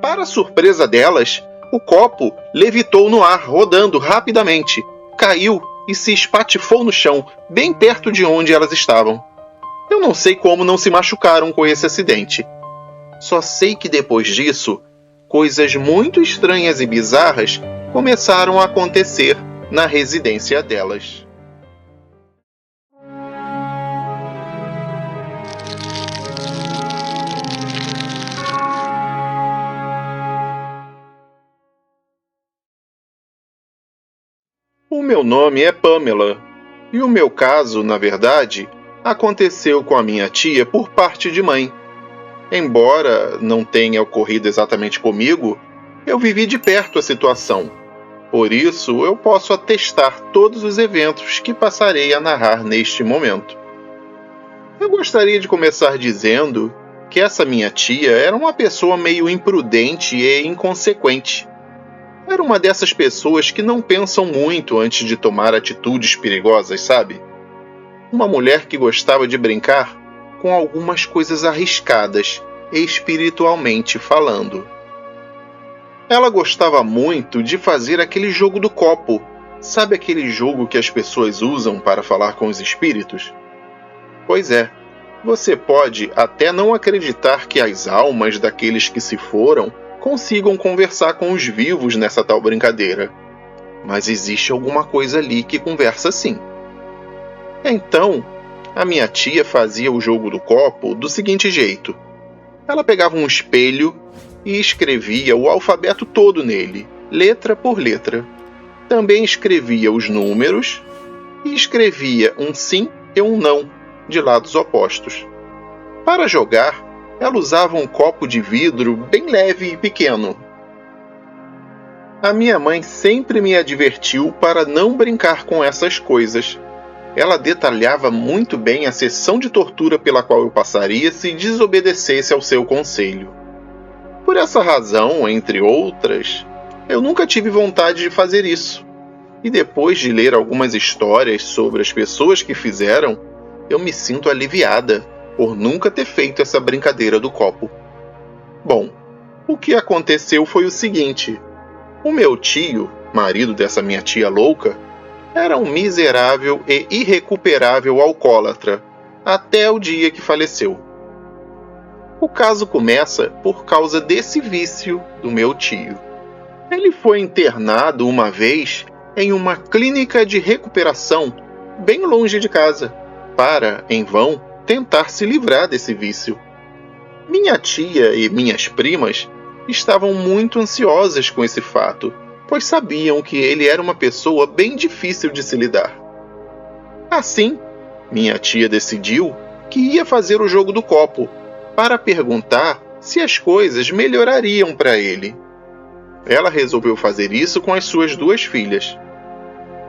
Para surpresa delas, o copo levitou no ar, rodando rapidamente, caiu e se espatifou no chão, bem perto de onde elas estavam. Eu não sei como não se machucaram com esse acidente. Só sei que depois disso, coisas muito estranhas e bizarras começaram a acontecer na residência delas. O meu nome é Pamela, e o meu caso, na verdade, aconteceu com a minha tia por parte de mãe. Embora não tenha ocorrido exatamente comigo, eu vivi de perto a situação. Por isso, eu posso atestar todos os eventos que passarei a narrar neste momento. Eu gostaria de começar dizendo que essa minha tia era uma pessoa meio imprudente e inconsequente. Era uma dessas pessoas que não pensam muito antes de tomar atitudes perigosas, sabe? Uma mulher que gostava de brincar com algumas coisas arriscadas, espiritualmente falando. Ela gostava muito de fazer aquele jogo do copo. Sabe aquele jogo que as pessoas usam para falar com os espíritos? Pois é, você pode até não acreditar que as almas daqueles que se foram consigam conversar com os vivos nessa tal brincadeira. Mas existe alguma coisa ali que conversa sim. Então, a minha tia fazia o jogo do copo do seguinte jeito. Ela pegava um espelho e escrevia o alfabeto todo nele, letra por letra. Também escrevia os números e escrevia um sim e um não, de lados opostos. Para jogar, ela usava um copo de vidro bem leve e pequeno. A minha mãe sempre me advertiu para não brincar com essas coisas. Ela detalhava muito bem a sessão de tortura pela qual eu passaria se desobedecesse ao seu conselho. Por essa razão, entre outras, eu nunca tive vontade de fazer isso. E depois de ler algumas histórias sobre as pessoas que fizeram, eu me sinto aliviada por nunca ter feito essa brincadeira do copo. Bom, o que aconteceu foi o seguinte. O meu tio, marido dessa minha tia louca, era um miserável e irrecuperável alcoólatra, até o dia que faleceu. O caso começa por causa desse vício do meu tio. Ele foi internado uma vez em uma clínica de recuperação bem longe de casa, para, em vão, tentar se livrar desse vício. Minha tia e minhas primas estavam muito ansiosas com esse fato, pois sabiam que ele era uma pessoa bem difícil de se lidar. Assim, minha tia decidiu que ia fazer o jogo do copo, para perguntar se as coisas melhorariam para ele. Ela resolveu fazer isso com as suas duas filhas.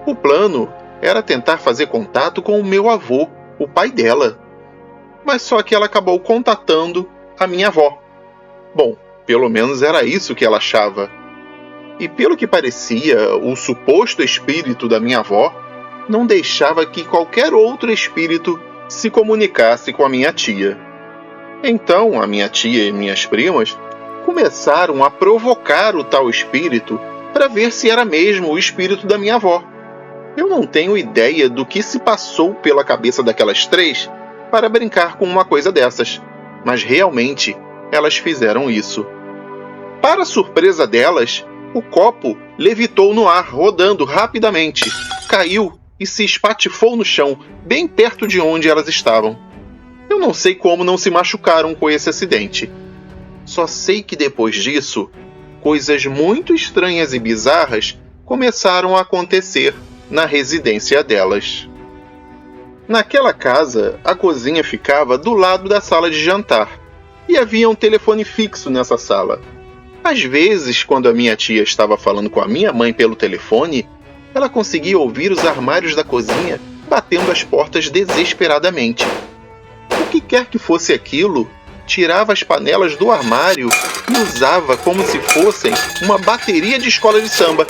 O plano era tentar fazer contato com o meu avô, o pai dela. Mas só que ela acabou contatando a minha avó. Bom, pelo menos era isso que ela achava. E pelo que parecia, o suposto espírito da minha avó não deixava que qualquer outro espírito se comunicasse com a minha tia. Então, a minha tia e minhas primas começaram a provocar o tal espírito para ver se era mesmo o espírito da minha avó. Eu não tenho ideia do que se passou pela cabeça daquelas três para brincar com uma coisa dessas, mas realmente elas fizeram isso. Para surpresa delas, o copo levitou no ar, rodando rapidamente, caiu e se espatifou no chão, bem perto de onde elas estavam. Eu não sei como não se machucaram com esse acidente. Só sei que depois disso, coisas muito estranhas e bizarras começaram a acontecer na residência delas. Naquela casa, a cozinha ficava do lado da sala de jantar, e havia um telefone fixo nessa sala. Às vezes, quando a minha tia estava falando com a minha mãe pelo telefone, ela conseguia ouvir os armários da cozinha batendo as portas desesperadamente. O que quer que fosse aquilo, tirava as panelas do armário e usava como se fossem uma bateria de escola de samba.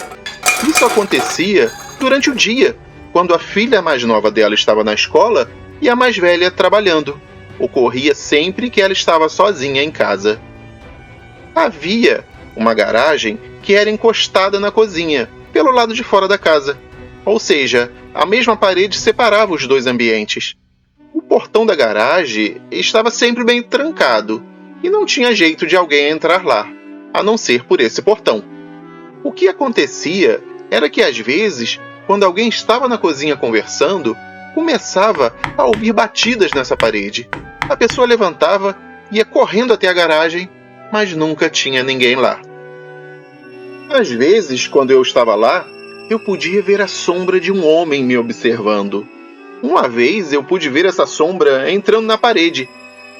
Isso acontecia durante o dia, quando a filha mais nova dela estava na escola e a mais velha trabalhando. Ocorria sempre que ela estava sozinha em casa. Havia uma garagem que era encostada na cozinha, pelo lado de fora da casa. Ou seja, a mesma parede separava os dois ambientes. O portão da garagem estava sempre bem trancado e não tinha jeito de alguém entrar lá, a não ser por esse portão. O que acontecia era que às vezes, quando alguém estava na cozinha conversando, começava a ouvir batidas nessa parede. A pessoa levantava, ia correndo até a garagem, mas nunca tinha ninguém lá. Às vezes, quando eu estava lá, eu podia ver a sombra de um homem me observando. Uma vez eu pude ver essa sombra entrando na parede,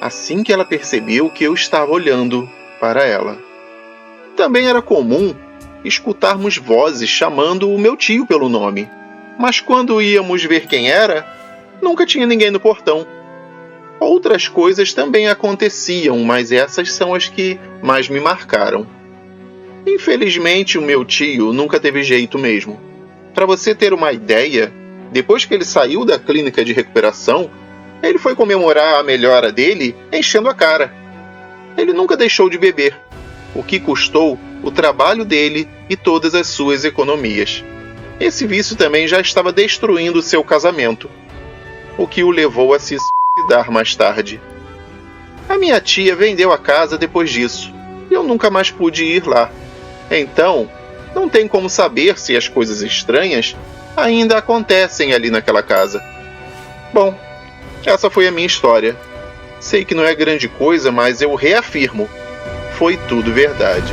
assim que ela percebeu que eu estava olhando para ela. Também era comum escutarmos vozes chamando o meu tio pelo nome, mas quando íamos ver quem era, nunca tinha ninguém no portão. Outras coisas também aconteciam, mas essas são as que mais me marcaram. Infelizmente, o meu tio nunca teve jeito mesmo. Para você ter uma ideia, depois que ele saiu da clínica de recuperação, ele foi comemorar a melhora dele enchendo a cara. Ele nunca deixou de beber, o que custou o trabalho dele e todas as suas economias. Esse vício também já estava destruindo seu casamento, o que o levou a se suicidar mais tarde. A minha tia vendeu a casa depois disso, e eu nunca mais pude ir lá. Então, não tem como saber se as coisas estranhas ainda acontecem ali naquela casa. Bom, essa foi a minha história. Sei que não é grande coisa, mas eu reafirmo, foi tudo verdade.